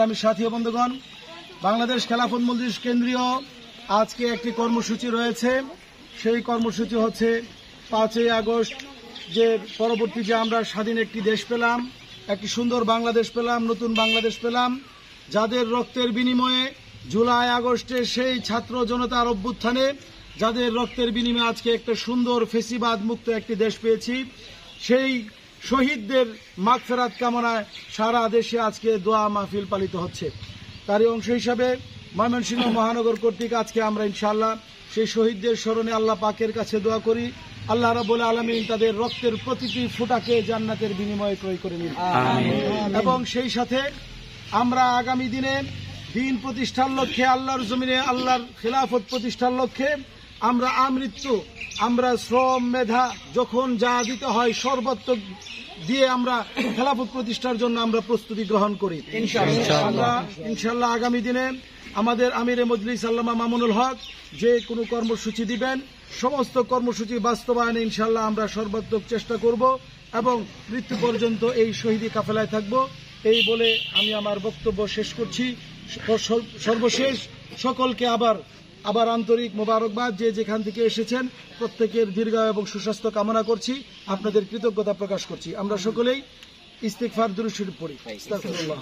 আমি সাথী বন্ধুগণ, বাংলাদেশ খেলাফত মজলিস কেন্দ্রীয় আজকে একটি কর্মসূচি রয়েছে। সেই কর্মসূচি হচ্ছে 5ই আগস্ট, যে পরবর্তী যে আমরা স্বাধীন একটি দেশ পেলাম, একটি সুন্দর বাংলাদেশ পেলাম, নতুন বাংলাদেশ পেলাম, যাদের রক্তের বিনিময়ে জুলাই আগস্টে সেই ছাত্র জনতার অভ্যুত্থানে যাদের রক্তের বিনিময়ে আজকে একটা সুন্দর ফেসিবাদ মুক্ত একটি দেশ পেয়েছি, সেই শহীদদের মাগফিরাত কামনায় সারা দেশে আজকে দোয়া মাহফিল পালিত হচ্ছে। তারই অংশ হিসাবে ময়মনসিংহ মহানগর কর্তৃক আজকে আমরা ইনশাআল্লাহ সেই শহীদদের স্মরণে আল্লাহ পাকের কাছে দোয়া করি, আল্লাহ রাব্বুল আলামিন তাদের রক্তের প্রতিটি ফোঁটাকে জান্নাতের বিনিময়ে ক্রয় করে নিন। এবং সেই সাথে আমরা আগামী দিনে দিন প্রতিষ্ঠার লক্ষ্যে, আল্লাহর জমিনে আল্লাহর খেলাফত প্রতিষ্ঠার লক্ষ্যে আমরা আমৃত্যু, আমরা শ্রম মেধা যখন যা দিতে হয় সর্বত্র দিয়ে আমরা খেলাফত প্রতিষ্ঠার জন্য আমরা প্রস্তুতি গ্রহণ করি। ইনশাআল্লাহ আগামী দিনে আমাদের আমিরে মজলিস আল্লামা মামুনুল হক যে কোনো কর্মসূচি দিবেন, সমস্ত কর্মসূচি বাস্তবায়নে ইনশাআল্লাহ আমরা সর্বাত্মক চেষ্টা করব এবং মৃত্যু পর্যন্ত এই শহীদি কাফেলায় থাকব। এই বলে আমি আমার বক্তব্য শেষ করছি। সর্বশেষ সকলকে আবার আন্তরিক মোবারকবাদ, যে যেখান থেকে এসেছেন প্রত্যেকের দীর্ঘায়ু এবং সুস্বাস্থ্য কামনা করছি, আপনাদের কৃতজ্ঞতা প্রকাশ করছি। আমরা সকলেই ইস্তিগফার দুরূদ শরীফ পড়ি। আস্তাগফিরুল্লাহ।